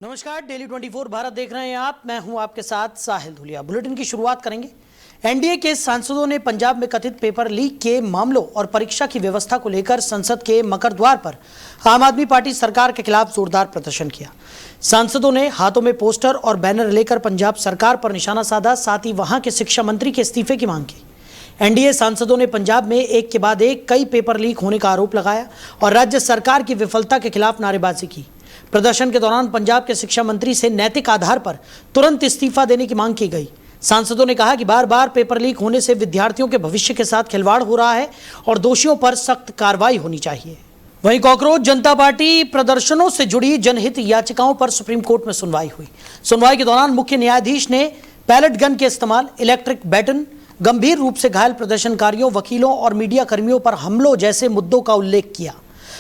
नमस्कार, डेली 24 भारत देख रहे हैं आप। मैं हूं आपके साथ साहिल धुलिया। बुलेटिन की शुरुआत करेंगे। एनडीए के सांसदों ने पंजाब में कथित पेपर लीक के मामलों और परीक्षा की व्यवस्था को लेकर संसद के मकरद्वार पर आम आदमी पार्टी सरकार के खिलाफ जोरदार प्रदर्शन किया। सांसदों ने हाथों में पोस्टर और बैनर लेकर पंजाब सरकार पर निशाना साधा, साथ ही वहां के शिक्षा मंत्री के इस्तीफे की मांग की। एनडीए सांसदों ने पंजाब में एक के बाद एक कई पेपर लीक होने का आरोप लगाया और राज्य सरकार की विफलता के खिलाफ नारेबाजी की। प्रदर्शन के दौरान पंजाब के शिक्षा मंत्री से नैतिक आधार पर तुरंत इस्तीफा देने की मांग की गई। सांसदों ने कहा कि बार बार पेपर लीक होने से विद्यार्थियों के भविष्य के साथ खिलवाड़ हो रहा है और दोषियों पर सख्त कार्रवाई होनी चाहिए। वहीं कॉकरोच जनता पार्टी प्रदर्शनों से जुड़ी जनहित याचिकाओं पर सुप्रीम कोर्ट में सुनवाई हुई। सुनवाई के दौरान मुख्य न्यायाधीश ने पैलेट गन के इस्तेमाल, इलेक्ट्रिक बैटन, गंभीर रूप से घायल प्रदर्शनकारियों, वकीलों और मीडिया कर्मियों पर हमलों जैसे मुद्दों का उल्लेख किया।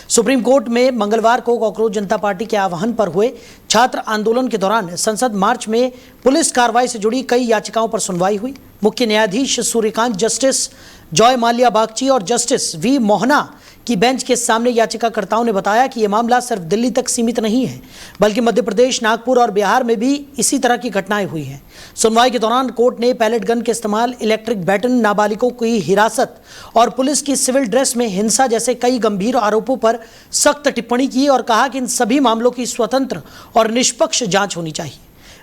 सुप्रीम कोर्ट में मंगलवार को कॉकरोच जनता पार्टी के आह्वान पर हुए छात्र आंदोलन के दौरान संसद मार्च में पुलिस कार्रवाई से जुड़ी कई याचिकाओं पर सुनवाई हुई। मुख्य न्यायाधीश सूर्यकांत, जस्टिस जॉय माल्या बागची और जस्टिस वी मोहना की बेंच के सामने याचिकाकर्ताओं ने बताया कि यह मामला सिर्फ दिल्ली तक सीमित नहीं है, बल्कि मध्य प्रदेश, नागपुर और बिहार में भी इसी तरह की घटनाएं हुई हैं। सुनवाई के दौरान कोर्ट ने पैलेट गन के इस्तेमाल, इलेक्ट्रिक बैटन, नाबालिगों की हिरासत और पुलिस की सिविल ड्रेस में हिंसा जैसे कई गंभीर आरोपों पर सख्त टिप्पणी की और कहा कि इन सभी मामलों की स्वतंत्र और निष्पक्ष जांच होनी चाहिए।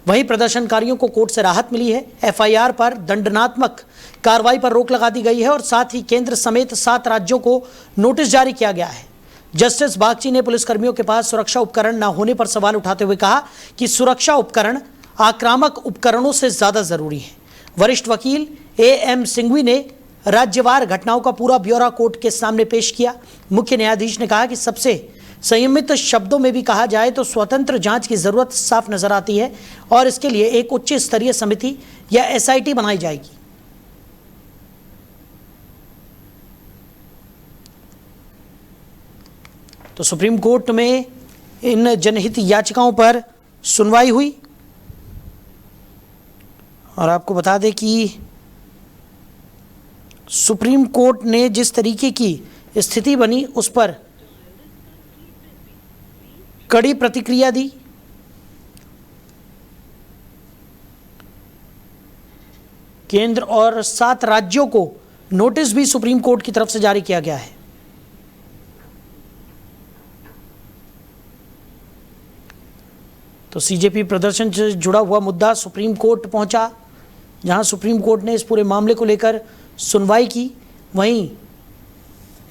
वहीं प्रदर्शनकारियों को कोर्ट से राहत मिली है। एफआईआर पर दंडात्मक कार्रवाई पर रोक लगा दी गई है और साथ ही केंद्र समेत 7 राज्यों को नोटिस जारी किया गया है। जस्टिस बागची ने पुलिसकर्मियों के पास सुरक्षा उपकरण न होने पर सवाल उठाते हुए कहा कि सुरक्षा उपकरण आक्रामक उपकरणों से ज्यादा जरूरी है। वरिष्ठ वकील एएम सिंघवी ने राज्यवार घटनाओं का पूरा ब्यौरा कोर्ट के सामने पेश किया। मुख्य न्यायाधीश ने कहा कि सबसे संयमित शब्दों में भी कहा जाए तो स्वतंत्र जांच की जरूरत साफ नजर आती है और इसके लिए एक उच्च स्तरीय समिति या एसआईटी बनाई जाएगी। तो सुप्रीम कोर्ट में इन जनहित याचिकाओं पर सुनवाई हुई और आपको बता दें कि सुप्रीम कोर्ट ने जिस तरीके की स्थिति बनी उस पर कड़ी प्रतिक्रिया दी। केंद्र और 7 राज्यों को नोटिस भी सुप्रीम कोर्ट की तरफ से जारी किया गया है। तो सीजेपी प्रदर्शन से जुड़ा हुआ मुद्दा सुप्रीम कोर्ट पहुंचा, जहां सुप्रीम कोर्ट ने इस पूरे मामले को लेकर सुनवाई की। वहीं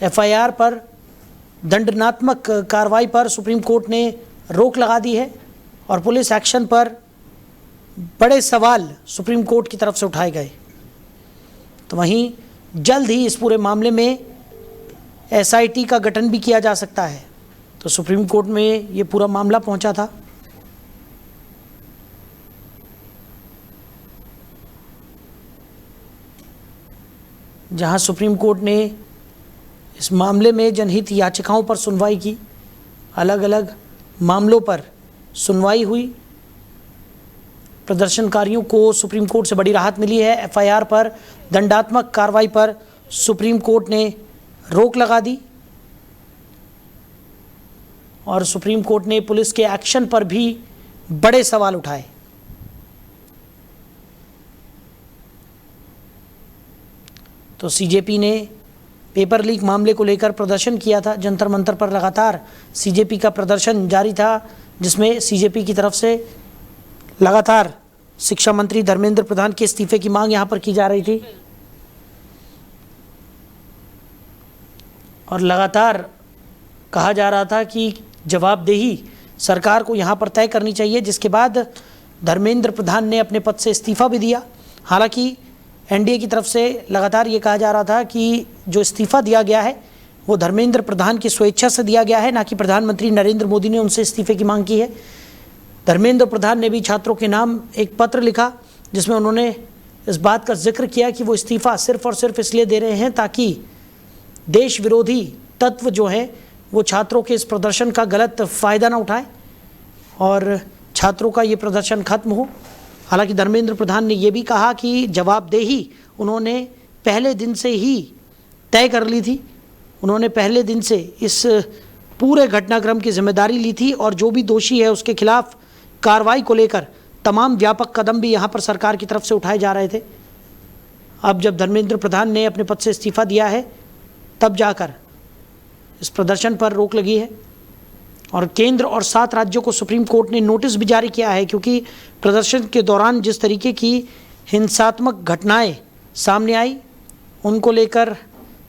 एफआईआर पर दंडात्मक कार्रवाई पर सुप्रीम कोर्ट ने रोक लगा दी है और पुलिस एक्शन पर बड़े सवाल सुप्रीम कोर्ट की तरफ से उठाए गए। तो वहीं जल्द ही इस पूरे मामले में एसआईटी का गठन भी किया जा सकता है। तो सुप्रीम कोर्ट में ये पूरा मामला पहुंचा था। जहां सुप्रीम कोर्ट ने इस मामले में जनहित याचिकाओं पर सुनवाई की, अलग अलग मामलों पर सुनवाई हुई। प्रदर्शनकारियों को सुप्रीम कोर्ट से बड़ी राहत मिली है। एफआईआर पर दंडात्मक कार्रवाई पर सुप्रीम कोर्ट ने रोक लगा दी और सुप्रीम कोर्ट ने पुलिस के एक्शन पर भी बड़े सवाल उठाए। तो सीजेपी ने पेपर लीक मामले को लेकर प्रदर्शन किया था। जंतर मंतर पर लगातार सीजेपी का प्रदर्शन जारी था, जिसमें सीजेपी की तरफ से लगातार शिक्षा मंत्री धर्मेंद्र प्रधान के इस्तीफे की मांग यहां पर की जा रही थी और लगातार कहा जा रहा था कि जवाबदेही सरकार को यहां पर तय करनी चाहिए, जिसके बाद धर्मेंद्र प्रधान ने अपने पद से इस्तीफा भी दिया। हालांकि एनडीए की तरफ से लगातार ये कहा जा रहा था कि जो इस्तीफा दिया गया है वो धर्मेंद्र प्रधान की स्वेच्छा से दिया गया है, ना कि प्रधानमंत्री नरेंद्र मोदी ने उनसे इस्तीफे की मांग की है। धर्मेंद्र प्रधान ने भी छात्रों के नाम एक पत्र लिखा, जिसमें उन्होंने इस बात का जिक्र किया कि वो इस्तीफा सिर्फ और सिर्फ इसलिए दे रहे हैं ताकि देश विरोधी तत्व जो है वो छात्रों के इस प्रदर्शन का गलत फ़ायदा ना उठाए और छात्रों का ये प्रदर्शन खत्म हो। हालांकि धर्मेंद्र प्रधान ने यह भी कहा कि जवाबदेही उन्होंने पहले दिन से ही तय कर ली थी। उन्होंने पहले दिन से इस पूरे घटनाक्रम की जिम्मेदारी ली थी और जो भी दोषी है उसके खिलाफ कार्रवाई को लेकर तमाम व्यापक कदम भी यहां पर सरकार की तरफ से उठाए जा रहे थे। अब जब धर्मेंद्र प्रधान ने अपने पद से इस्तीफा दिया है तब जाकर इस प्रदर्शन पर रोक लगी है और केंद्र और 7 राज्यों को सुप्रीम कोर्ट ने नोटिस भी जारी किया है, क्योंकि प्रदर्शन के दौरान जिस तरीके की हिंसात्मक घटनाएं सामने आई उनको लेकर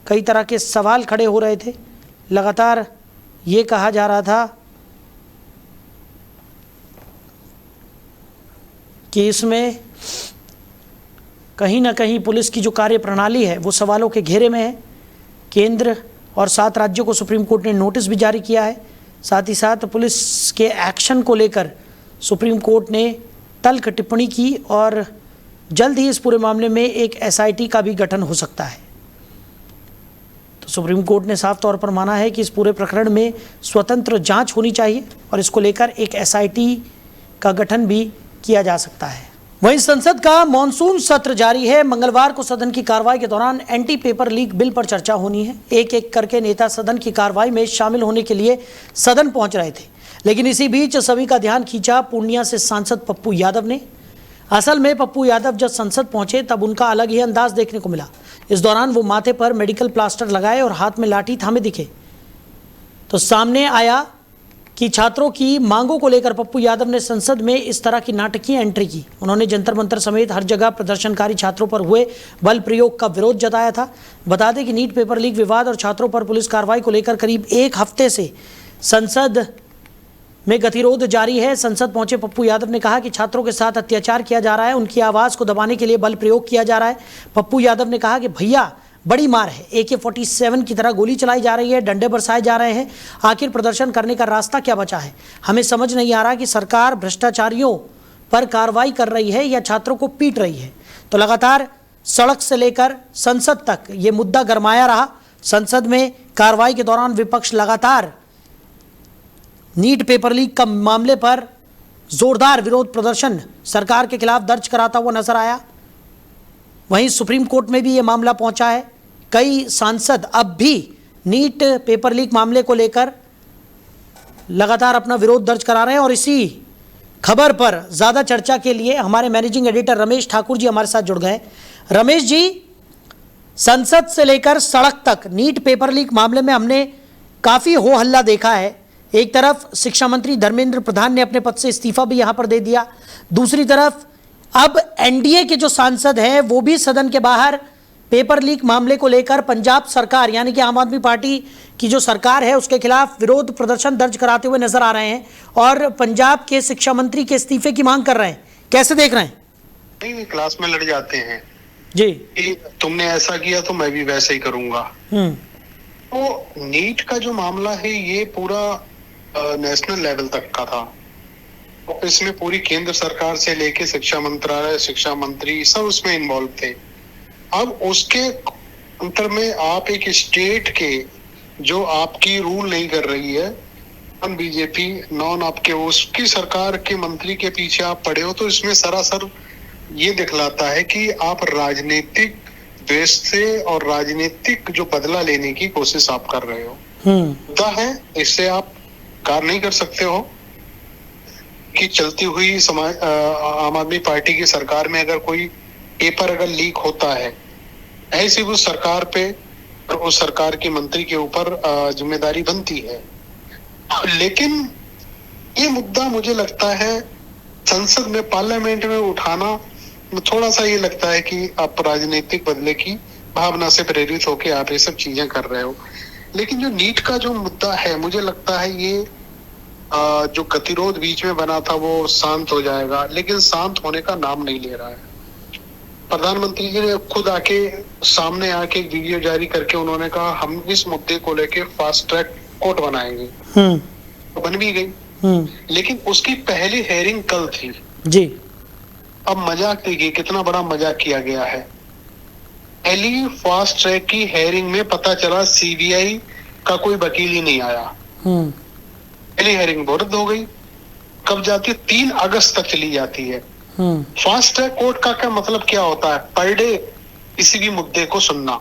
कई तरह के सवाल खड़े हो रहे थे। लगातार ये कहा जा रहा था कि इसमें कहीं ना कहीं पुलिस की जो कार्यप्रणाली है वो सवालों के घेरे में है। केंद्र और 7 राज्यों को सुप्रीम कोर्ट ने नोटिस भी जारी किया है। साथ ही साथ पुलिस के एक्शन को लेकर सुप्रीम कोर्ट ने तल्ख टिप्पणी की और जल्द ही इस पूरे मामले में एक एसआईटी का भी गठन हो सकता है। तो सुप्रीम कोर्ट ने साफ तौर पर माना है कि इस पूरे प्रकरण में स्वतंत्र जांच होनी चाहिए और इसको लेकर एक एसआईटी का गठन भी किया जा सकता है। वहीं संसद का मॉनसून सत्र जारी है। मंगलवार को सदन की कार्रवाई के दौरान एंटी पेपर लीक बिल पर चर्चा होनी है। एक एक करके नेता सदन की कार्रवाई में शामिल होने के लिए सदन पहुंच रहे थे, लेकिन इसी बीच सभी का ध्यान खींचा पूर्णिया से सांसद पप्पू यादव ने। असल में पप्पू यादव जब संसद पहुंचे तब उनका अलग ही अंदाज देखने को मिला। इस दौरान वो माथे पर मेडिकल प्लास्टर लगाए और हाथ में लाठी थामे दिखे। तो सामने आया कि छात्रों की मांगों को लेकर पप्पू यादव ने संसद में इस तरह की नाटकीय एंट्री की। उन्होंने जंतर मंतर समेत हर जगह प्रदर्शनकारी छात्रों पर हुए बल प्रयोग का विरोध जताया था। बता दें कि नीट पेपर लीक विवाद और छात्रों पर पुलिस कार्रवाई को लेकर करीब 1 हफ्ते से संसद में गतिरोध जारी है। संसद पहुंचे पप्पू यादव ने कहा कि छात्रों के साथ अत्याचार किया जा रहा है, उनकी आवाज़ को दबाने के लिए बल प्रयोग किया जा रहा है। पप्पू यादव ने कहा कि भैया बड़ी मार है, AK-47 की तरह गोली चलाई जा रही है, डंडे बरसाए जा रहे हैं। आखिर प्रदर्शन करने का रास्ता क्या बचा है? हमें समझ नहीं आ रहा कि सरकार भ्रष्टाचारियों पर कार्रवाई कर रही है या छात्रों को पीट रही है। तो लगातार सड़क से लेकर संसद तक ये मुद्दा गरमाया रहा। संसद में कार्रवाई के दौरान विपक्ष लगातार नीट पेपर लीक का मामले पर जोरदार विरोध प्रदर्शन सरकार के खिलाफ दर्ज कराता हुआ नजर आया। वहीं सुप्रीम कोर्ट में भी ये मामला पहुंचा है। कई सांसद अब भी नीट पेपर लीक मामले को लेकर लगातार अपना विरोध दर्ज करा रहे हैं और इसी खबर पर ज्यादा चर्चा के लिए हमारे मैनेजिंग एडिटर रमेश ठाकुर जी हमारे साथ जुड़ गए। रमेश जी, संसद से लेकर सड़क तक नीट पेपर लीक मामले में हमने काफी हो हल्ला देखा है। एक तरफ शिक्षा मंत्री धर्मेंद्र प्रधान ने अपने पद से इस्तीफा भी यहां पर दे दिया, दूसरी तरफ अब एनडीए के जो सांसद हैं वो भी सदन के बाहर पेपर लीक मामले को लेकर पंजाब सरकार यानी कि आम आदमी पार्टी की जो सरकार है उसके खिलाफ विरोध प्रदर्शन दर्ज कराते हुए नजर आ रहे हैं और पंजाब के शिक्षा मंत्री के इस्तीफे की मांग कर रहे हैं। कैसे देख रहे हैं? नहीं, क्लास में लड़ जाते हैं जी, तुमने ऐसा किया तो मैं भी वैसे ही करूंगा। तो नीट का जो मामला है ये पूरा नेशनल लेवल तक का था। इसमें पूरी केंद्र सरकार से लेके शिक्षा मंत्रालय, शिक्षा मंत्री सब उसमें इन्वॉल्व थे। अब उसके अंतर में आप एक स्टेट के जो आपकी रूल नहीं कर रही है, नॉन बीजेपी नॉन आपके उसकी सरकार के मंत्री के पीछे आप पड़े हो, तो इसमें सरासर ये दिखलाता है कि आप राजनीतिक द्वेष से और राजनीतिक जो बदला लेने की कोशिश आप कर रहे हो। मुद्दा है, इससे आप कार नहीं कर सकते हो कि चलती हुई समाज आम आदमी पार्टी की सरकार में अगर कोई पेपर अगर लीक होता है, ऐसी उस सरकार पे और उस सरकार के मंत्री के ऊपर जिम्मेदारी बनती है। लेकिन ये मुद्दा मुझे लगता है संसद में, पार्लियामेंट में उठाना थोड़ा सा ये लगता है कि आप राजनीतिक बदले की भावना से प्रेरित होकर आप ये सब चीजें कर रहे हो। लेकिन जो नीट का जो मुद्दा है, मुझे लगता है ये जो गतिरोध बीच में बना था वो शांत हो जाएगा, लेकिन शांत होने का नाम नहीं ले रहा है। प्रधानमंत्री जी ने खुद आके सामने आके एक वीडियो जारी करके उन्होंने कहा हम इस मुद्दे को लेके फास्ट ट्रैक कोर्ट बनाएंगे। तो बन भी गई, लेकिन उसकी पहली हेयरिंग कल थी जी। अब मजाक देखिए, कितना बड़ा मजाक किया गया है। पहली फास्ट ट्रैक की हेयरिंग में पता चला सीबीआई का कोई वकील ही नहीं आया। पहली हेयरिंग रद्द हो गई। कब जाती है? 3 अगस्त तक चली जाती है। फास्ट ट्रैक कोर्ट का क्या मतलब क्या होता है? पर डे किसी भी मुद्दे को सुनना।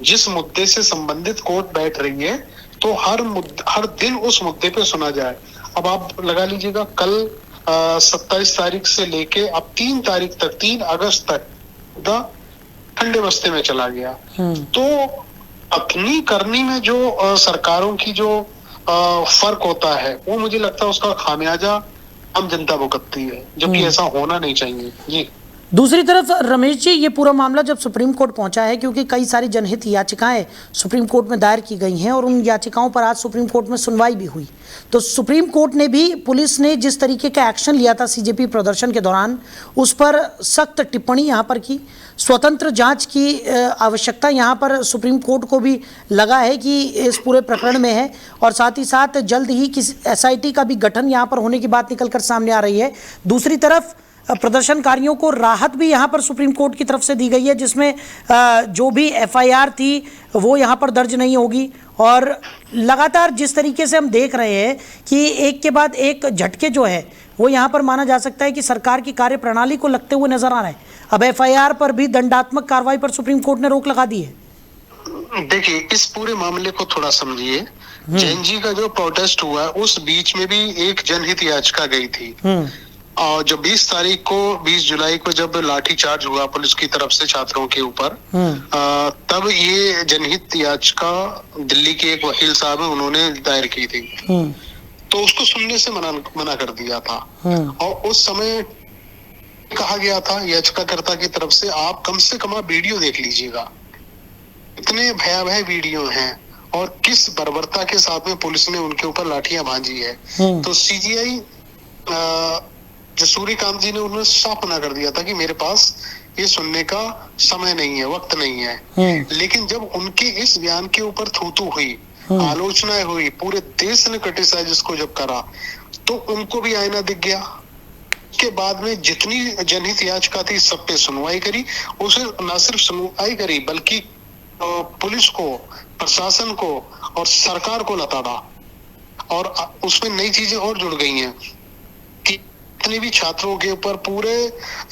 जिस मुद्दे से संबंधित कोर्ट बैठ रही है तो हर दिन उस मुद्दे पे सुना जाए। अब आप लगा लीजिएगा, कल 27 तारीख से लेके अब 3 तारीख तक, 3 अगस्त तक ठंडे बस्ते में चला गया। तो अपनी करनी में जो सरकारों की जो फर्क होता है, वो मुझे लगता है उसका खामियाजा आम जनता भुगतती है, जबकि ऐसा होना नहीं चाहिए। जी। दूसरी तरफ रमेश जी, ये पूरा मामला जब सुप्रीम कोर्ट पहुंचा है, क्योंकि कई सारी जनहित याचिकाएं सुप्रीम कोर्ट में दायर की गई हैं और उन याचिकाओं पर आज सुप्रीम कोर्ट में सुनवाई भी हुई, तो सुप्रीम कोर्ट ने भी पुलिस ने जिस तरीके का एक्शन लिया था सीजेपी प्रदर्शन के दौरान, उस पर सख्त टिप्पणी यहाँ पर की। स्वतंत्र जांच की आवश्यकता यहाँ पर सुप्रीम कोर्ट को भी लगा है कि इस पूरे प्रकरण में है, और साथ ही साथ जल्द ही किसी SIT का भी गठन यहाँ पर होने की बात निकलकर सामने आ रही है। दूसरी तरफ प्रदर्शनकारियों को राहत भी यहाँ पर सुप्रीम कोर्ट की तरफ से दी गई है, जिसमें जो भी FIR थी वो यहाँ पर दर्ज नहीं होगी। और लगातार जिस तरीके से हम देख रहे हैं कि एक के बाद एक झटके जो है वो यहाँ पर माना जा सकता है कि सरकार की कार्यप्रणाली को लगते हुए नजर आ रहे हैं। अब FIR पर भी दंडात्मक कार्रवाई पर सुप्रीम कोर्ट ने रोक लगा दी है। देखिए, इस पूरे मामले को थोड़ा समझिए। जैन जी का जो प्रोटेस्ट हुआ, उस बीच में भी एक जनहित याचिका गई थी, और जो 20 जुलाई को जब लाठीचार्ज हुआ पुलिस की तरफ से छात्रों के ऊपर, तब ये जनहित याचिका दिल्ली के एक वकील साहब है, उन्होंने दायर की थी। तो उसको सुनने से मना कर दिया था। और उस समय कहा गया था याचिकाकर्ता की तरफ से, आप कम से कम वीडियो देख लीजिएगा, इतने भयावह वीडियो हैं और किस बर्बरता के साथ में पुलिस ने उनके ऊपर लाठियां भांजी है। तो CGI जो सूर्यकांत जी ने, उन्होंने साफ मना कर दिया था कि मेरे पास ये सुनने का समय नहीं है, वक्त नहीं है। लेकिन जब उनके इस बयान के ऊपर थू-थू हुई, आलोचनाएं हुई, पूरे देश ने क्रिटिसाइज इसको जब करा, तो उनको भी आईना दिख गया। के बाद में जितनी जनहित याचिका थी सब पे सुनवाई करी। उसे न सिर्फ सुनवाई करी बल्कि पुलिस को, प्रशासन को और सरकार को लताड़ा, और उसमें नई चीजें और जुड़ गई हैं कि जितने भी छात्रों के ऊपर पूरे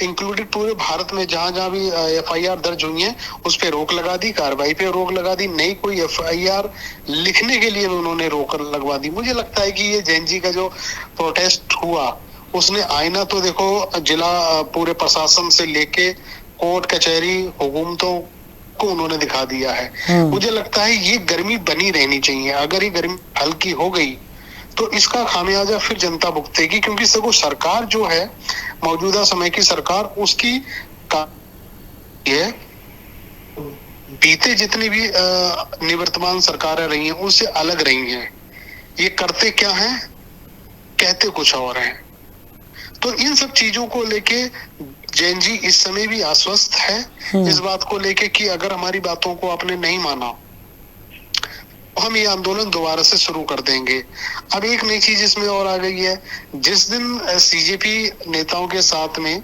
इंक्लूडेड पूरे भारत में जहां जहां भी FIR दर्ज हुई है उस पे रोक लगा दी, कार्रवाई पे रोक लगा दी, नई कोई FIR लिखने के लिए उन्होंने रोक लगवा दी। मुझे लगता है कि ये जैन जी का जो प्रोटेस्ट हुआ, उसने आईना तो देखो जिला पूरे प्रशासन से लेके कोर्ट कचहरी हुकूमतों को उन्होंने दिखा दिया है। मुझे लगता है ये गर्मी बनी रहनी चाहिए। अगर ये गर्मी हल्की हो गई तो इसका खामियाजा फिर जनता भुगतेगी, क्योंकि सगो सरकार जो है, मौजूदा समय की सरकार, उसकी ये बीते जितनी भी निवर्तमान सरकारें रही हैं उनसे अलग रही हैं। ये करते क्या हैं, कहते कुछ और हैं। तो इन सब चीजों को लेके जैन जी इस समय भी आश्वस्त है इस बात को लेके कि अगर हमारी बातों को आपने नहीं माना तो हम ये आंदोलन दोबारा से शुरू कर देंगे। अब एक नई चीज इसमें और आ गई है। जिस दिन CJP नेताओं के साथ में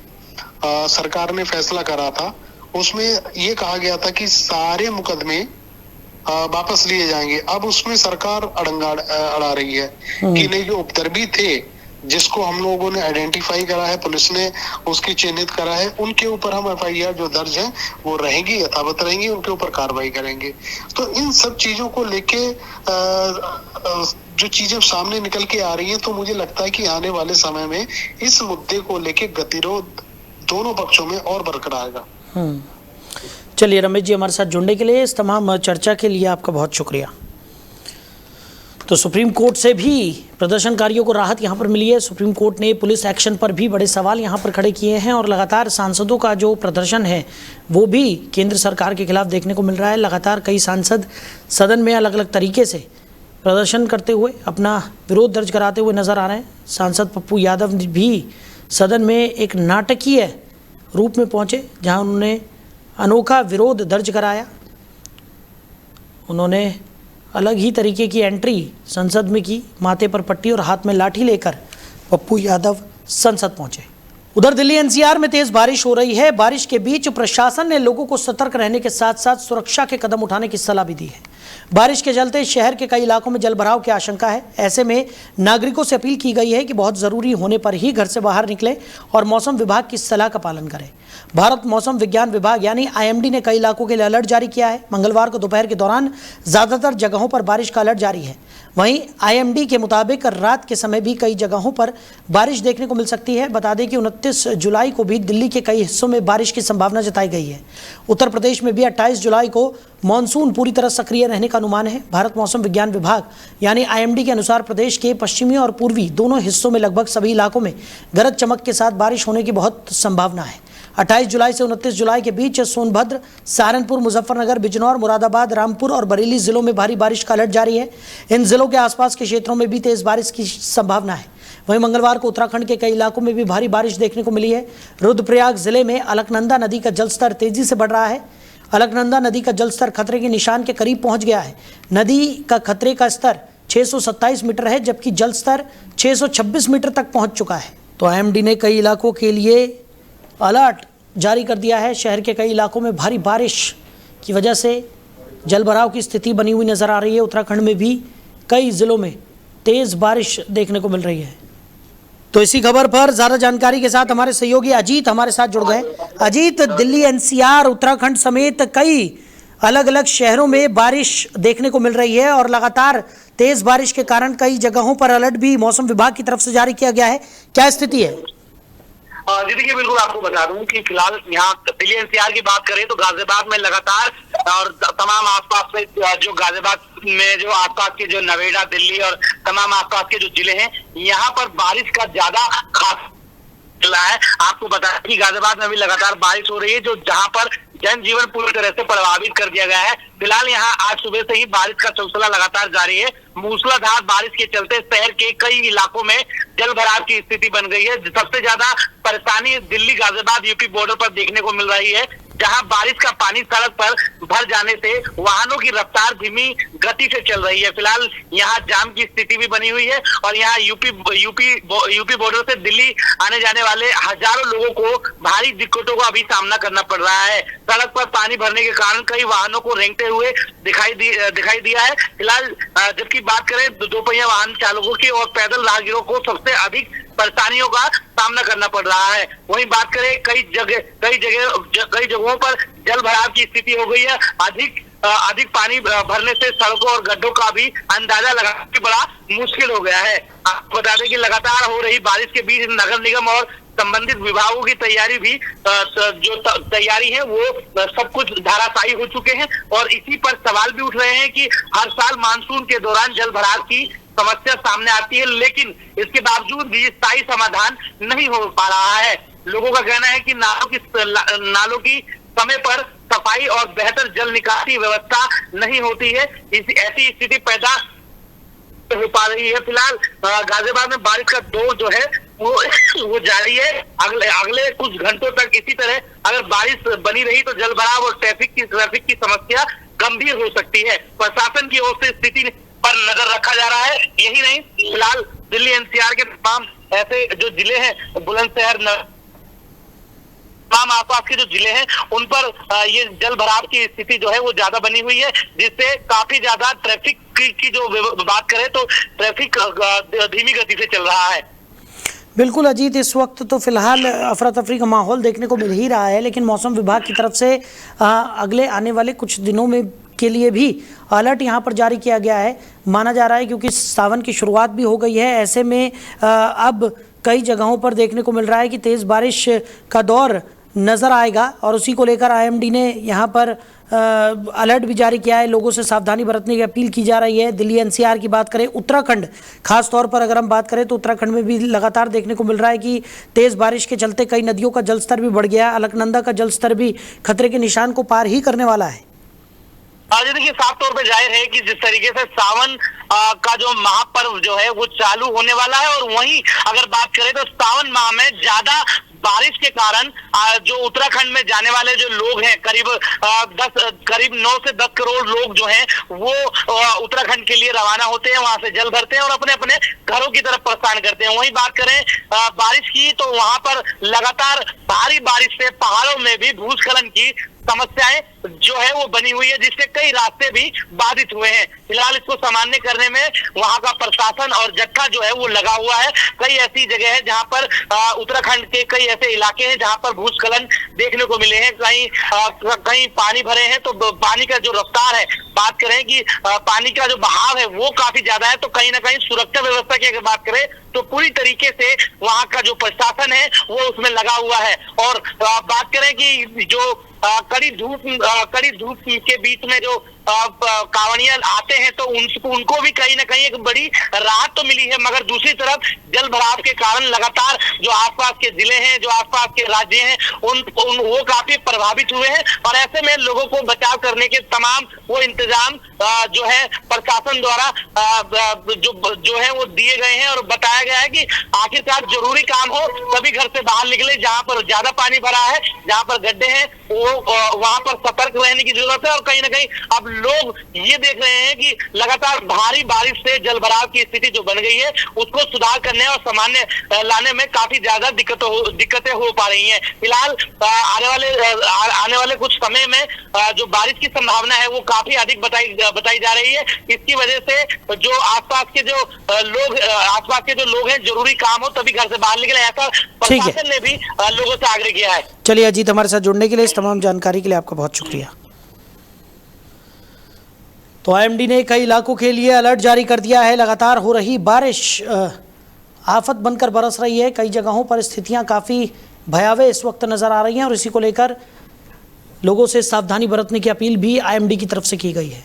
सरकार ने फैसला करा था, उसमें ये कहा गया था कि सारे मुकदमे वापस लिए जाएंगे। अब उसमें सरकार अड़ा रही है कि नहीं, जो उपद्रवी थे जिसको हम लोगों ने आइडेंटिफाई करा है, पुलिस ने उसकी चिन्हित करा है, उनके ऊपर हम FIR जो दर्ज है वो रहेंगी, यथावत रहेंगी, उनके ऊपर कार्रवाई करेंगे। तो इन सब चीजों को लेके जो चीजें सामने निकल के आ रही है, तो मुझे लगता है कि आने वाले समय में इस मुद्दे को लेके गतिरोध दोनों पक्षों में और बरकरार रहेगा। चलिए रमेश जी, हमारे साथ जुड़ने के लिए, इस तमाम चर्चा के लिए आपका बहुत शुक्रिया। तो सुप्रीम कोर्ट से भी प्रदर्शनकारियों को राहत यहाँ पर मिली है। सुप्रीम कोर्ट ने पुलिस एक्शन पर भी बड़े सवाल यहाँ पर खड़े किए हैं, और लगातार सांसदों का जो प्रदर्शन है वो भी केंद्र सरकार के खिलाफ देखने को मिल रहा है। लगातार कई सांसद सदन में अलग अलग तरीके से प्रदर्शन करते हुए अपना विरोध दर्ज कराते हुए नजर आ रहे हैं। सांसद पप्पू यादव भी सदन में एक नाटकीय रूप में पहुँचे, जहाँ उन्होंने अनोखा विरोध दर्ज कराया। उन्होंने अलग ही तरीके की एंट्री संसद में की, माथे पर पट्टी और हाथ में लाठी लेकर पप्पू यादव संसद पहुंचे। उधर दिल्ली NCR में तेज बारिश हो रही है। बारिश के बीच प्रशासन ने लोगों को सतर्क रहने के साथ साथ सुरक्षा के कदम उठाने की सलाह भी दी है। बारिश के चलते शहर के कई इलाकों में जलभराव की आशंका है। ऐसे में नागरिकों से अपील की गई है कि बहुत ज़रूरी होने पर ही घर से बाहर निकलें और मौसम विभाग की सलाह का पालन करें। भारत मौसम विज्ञान विभाग यानी IMD ने कई इलाकों के लिए अलर्ट जारी किया है। मंगलवार को दोपहर के दौरान ज़्यादातर जगहों पर बारिश का अलर्ट जारी है। वहीं आईएमडी के मुताबिक रात के समय भी कई जगहों पर बारिश देखने को मिल सकती है। बता दें कि 29 जुलाई को भी दिल्ली के कई हिस्सों में बारिश की संभावना जताई गई है। उत्तर प्रदेश में भी 28 जुलाई को मानसून पूरी तरह सक्रिय रहने का अनुमान है। भारत मौसम विज्ञान विभाग यानी आईएमडी के अनुसार प्रदेश के पश्चिमी और पूर्वी दोनों हिस्सों में लगभग सभी इलाकों में गरज चमक के साथ बारिश होने की बहुत संभावना है। 28 जुलाई से 29 जुलाई के बीच सोनभद्र, सहारनपुर, मुजफ्फरनगर, बिजनौर, मुरादाबाद, रामपुर और बरेली जिलों में भारी बारिश का अलर्ट जारी है। इन जिलों के आसपास के क्षेत्रों में भी तेज बारिश की संभावना है। वहीं मंगलवार को उत्तराखंड के कई इलाकों में भी भारी बारिश देखने को मिली है। रुद्रप्रयाग जिले में अलकनंदा नदी का जलस्तर तेजी से बढ़ रहा है। अलकनंदा नदी का जलस्तर खतरे के निशान के करीब पहुंच गया है। नदी का खतरे का स्तर 627 मीटर है, जबकि जलस्तर 626 मीटर तक पहुंच चुका है। तो आईएमडी ने कई इलाकों के लिए अलर्ट जारी कर दिया है। शहर के कई इलाकों में भारी बारिश की वजह से जलभराव की स्थिति बनी हुई नजर आ रही है। उत्तराखंड में भी कई जिलों में तेज बारिश देखने को मिल रही है। तो इसी खबर पर ज्यादा जानकारी के साथ हमारे सहयोगी अजीत हमारे साथ जुड़ गए। अजीत, दिल्ली, एनसीआर, उत्तराखंड समेत कई अलग अलग शहरों में बारिश देखने को मिल रही है और लगातार तेज बारिश के कारण कई जगहों पर अलर्ट भी मौसम विभाग की तरफ से जारी किया गया है। क्या स्थिति है? जी देखिए, बिल्कुल आपको बता दूं कि फिलहाल यहाँ दिल्ली एनसीआर की बात करें तो गाजियाबाद में लगातार और तमाम आसपास में जो गाजियाबाद में जो आसपास के जो नवेड़ा, दिल्ली और तमाम आसपास के जो जिले हैं, यहाँ पर बारिश का ज्यादा खास चला है। आपको बता दें कि गाजियाबाद में भी लगातार बारिश हो रही है, जो जहाँ पर जनजीवन पूरी तरह से प्रभावित कर दिया गया है। फिलहाल यहाँ आज सुबह से ही बारिश का सिलसिला लगातार जारी है। मूसलाधार बारिश के चलते शहर के कई इलाकों में जल भराव की स्थिति बन गई है। सबसे ज्यादा परेशानी दिल्ली गाजियाबाद यूपी बॉर्डर पर देखने को मिल रही है, जहां बारिश का पानी सड़क पर भर जाने से वाहनों की रफ्तार धीमी गति से चल रही है। फिलहाल यहाँ जाम की स्थिति भी बनी हुई है और यहाँ यूपी बॉर्डर से दिल्ली आने जाने वाले हजारों लोगों को भारी दिक्कतों का अभी सामना करना पड़ रहा है। सड़क पर पानी भरने के कारण कई वाहनों को रेंगते हुए दिखाई दिया है। फिलहाल जबकि बात करें दोपहिया वाहन चालकों की और पैदल राहगीरों को सबसे अधिक परेशानियों का सामना करना पड़ रहा है। वहीं बात करें कई जगहों पर जल भराव की स्थिति हो गई है। अधिक पानी भरने से सड़कों और गड्ढों का भी अंदाजा लगाना बड़ा मुश्किल हो गया है। आपको बता दें कि लगातार हो रही बारिश के बीच नगर निगम और संबंधित विभागों की तैयारी भी जो तैयारी है वो सब कुछ धाराशायी हो चुके हैं और इसी पर सवाल भी उठ रहे हैं कि हर साल मानसून के दौरान जल भराव की समस्या सामने आती है, लेकिन इसके बावजूद भी स्थायी समाधान नहीं हो पा रहा है। लोगों का कहना है कि नालों की समय पर सफाई और बेहतर जल निकासी व्यवस्था नहीं होती है। ऐसी स्थिति पैदा हो पा रही है। फिलहाल गाजियाबाद में बारिश का दौर जो है वो जारी है। अगले कुछ घंटों तक इसी तरह अगर बारिश बनी रही तो जल भराव और ट्रैफिक की समस्या गंभीर हो सकती है। प्रशासन की ओर से स्थिति पर नजर रखा जा रहा है। यही नहीं, फिलहाल दिल्ली एनसीआर के तमाम ऐसे जो जिले हैं, बुलंदशहर, तमाम आसपास के जो जिले हैं उन पर ये जल भराव की स्थिति जो है वो ज्यादा बनी हुई है, जिससे काफी ज्यादा ट्रैफिक की जो बात करें तो ट्रैफिक धीमी गति से चल रहा है। बिल्कुल अजीत, इस वक्त तो फिलहाल अफरा तफरी का माहौल देखने को मिल ही रहा है, लेकिन मौसम विभाग की तरफ से अगले आने वाले कुछ दिनों में के लिए भी अलर्ट यहाँ पर जारी किया गया है, माना जा रहा है, क्योंकि सावन की शुरुआत भी हो गई है। ऐसे में अब कई जगहों पर देखने को मिल रहा है कि तेज़ बारिश का दौर नज़र आएगा और उसी को लेकर आईएमडी ने यहाँ पर अलर्ट भी जारी किया है। लोगों से सावधानी बरतने की अपील की जा रही है। दिल्ली एनसीआर की बात करें, उत्तराखंड खास तौर पर अगर हम बात करें तो उत्तराखंड में भी लगातार देखने को मिल रहा है कि तेज़ बारिश के चलते कई नदियों का जलस्तर भी बढ़ गया है। अलकनंदा का जलस्तर भी खतरे के निशान को पार ही करने वाला है। आज देखिए, साफ तौर पे जाहिर है कि जिस तरीके से सावन का जो महापर्व जो है वो चालू होने वाला है और वहीं अगर बात करें तो सावन माह में ज्यादा बारिश के कारण जो उत्तराखंड में जाने वाले जो लोग हैं, करीब 9 से 10 करोड़ लोग जो हैं वो उत्तराखंड के लिए रवाना होते हैं, वहां से जल भरते हैं और अपने अपने घरों की तरफ प्रस्थान करते हैं। वहीं बात करें बारिश की तो वहां पर लगातार भारी बारिश से पहाड़ों में भी भूस्खलन की समस्याएं जो है वो बनी हुई है, जिससे कई रास्ते भी बाधित हुए हैं। फिलहाल इसको सामान्य करने में वहां का प्रशासन और जत्था जो है वो लगा हुआ है। कई ऐसी जगह है जहां पर उत्तराखंड के कई ऐसे इलाके हैं जहां पर भूस्खलन देखने को मिले हैं। कहीं पानी भरे हैं तो पानी का जो रफ्तार है, बात करें कि पानी का जो बहाव है वो काफी ज्यादा है, तो कहीं ना कहीं सुरक्षा व्यवस्था की अगर बात करें तो पूरी तरीके से वहां का जो प्रशासन है वो उसमें लगा हुआ है। और बात करें कि जो कड़ी धूप के बीच में जो कांवड़िया आते हैं तो उनको भी कहीं ना कहीं एक बड़ी राहत तो मिली है, मगर दूसरी तरफ जल भराव के कारण लगातार जो आसपास के जिले हैं, जो आसपास के राज्य हैं, वो काफी प्रभावित हुए हैं। और ऐसे में लोगों को बचाव करने के तमाम वो इंतजाम जो है प्रशासन द्वारा जो है वो दिए गए हैं। और बताया गया है कि आखिरकार जरूरी काम हो तभी घर से बाहर निकले। जहां पर ज्यादा पानी भरा है, जहां पर गड्ढे हैं, वो वहां पर सतर्क रहने की जरूरत है। और कहीं ना कहीं अब लोग ये देख रहे हैं कि लगातार भारी बारिश से जलभराव की स्थिति जो बन गई है उसको सुधार करने और सामान्य लाने में काफी ज्यादा दिक्कतें हो पा रही हैं। फिलहाल आने वाले कुछ समय में जो बारिश की संभावना है वो काफी अधिक बताई जा रही है। इसकी वजह से जो आसपास के जो लोग हैं, जरूरी काम हो तभी घर से बाहर निकले, ऐसा प्रशासन ने भी लोगों से आग्रह किया है। चलिए अजीत, हमारे साथ जुड़ने के लिए, इस तमाम जानकारी के लिए आपका बहुत शुक्रिया। तो आईएमडी ने कई इलाकों के लिए अलर्ट जारी कर दिया है। लगातार हो रही बारिश आफत बनकर बरस रही है। कई जगहों पर स्थितियां काफ़ी भयावह इस वक्त नज़र आ रही हैं और इसी को लेकर लोगों से सावधानी बरतने की अपील भी आईएमडी की तरफ से की गई है।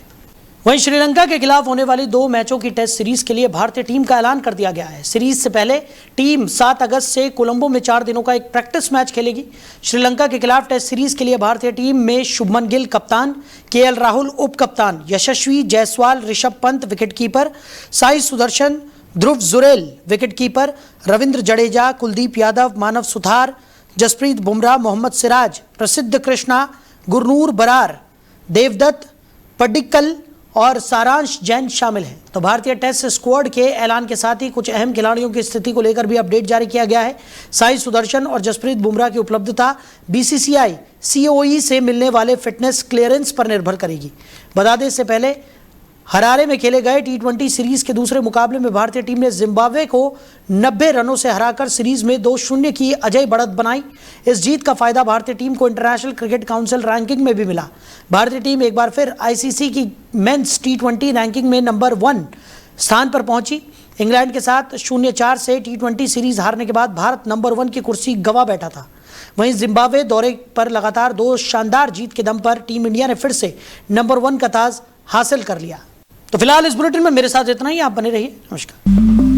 वहीं श्रीलंका के खिलाफ होने वाली 2 मैचों की टेस्ट सीरीज के लिए भारतीय टीम का ऐलान कर दिया गया है। सीरीज से पहले टीम 7 अगस्त से कोलंबो में 4 दिनों का एक प्रैक्टिस मैच खेलेगी। श्रीलंका के खिलाफ टेस्ट सीरीज के लिए भारतीय टीम में शुभमन गिल कप्तान, केएल राहुल उप कप्तान, यशस्वी जायसवाल, ऋषभ पंत विकेटकीपर, साई सुदर्शन, ध्रुव जुरेल विकेटकीपर, रविंद्र जडेजा, कुलदीप यादव, मानव सुथार, जसप्रीत बुमराह, मोहम्मद सिराज, प्रसिद्ध कृष्णा, गुरनूर बरार, देवदत्त पडिक्कल और सारांश जैन शामिल हैं। तो भारतीय टेस्ट स्क्वाड के ऐलान के साथ ही कुछ अहम खिलाड़ियों की स्थिति को लेकर भी अपडेट जारी किया गया है। साई सुदर्शन और जसप्रीत बुमराह की उपलब्धता बीसीसीआई सीओई से मिलने वाले फिटनेस क्लियरेंस पर निर्भर करेगी। बता दें, इससे पहले हरारे में खेले गए T20 सीरीज के दूसरे मुकाबले में भारतीय टीम ने जिम्बाब्वे को 90 रनों से हराकर सीरीज में 2-0 की अजय बढ़त बनाई। इस जीत का फायदा भारतीय टीम को इंटरनेशनल क्रिकेट काउंसिल रैंकिंग में भी मिला। भारतीय टीम एक बार फिर आईसीसी की मेंस T20 रैंकिंग में नंबर 1 स्थान पर पहुंची। इंग्लैंड के साथ 0-4 से T20 सीरीज हारने के बाद भारत नंबर 1 की कुर्सी गंवा बैठा था। वहीं जिम्बाब्वे दौरे पर लगातार 2 शानदार जीत के दम पर टीम इंडिया ने फिर से नंबर 1 का ताज हासिल कर लिया। तो फिलहाल इस बुलेटिन में मेरे साथ इतना ही। आप बने रहिए। नमस्कार।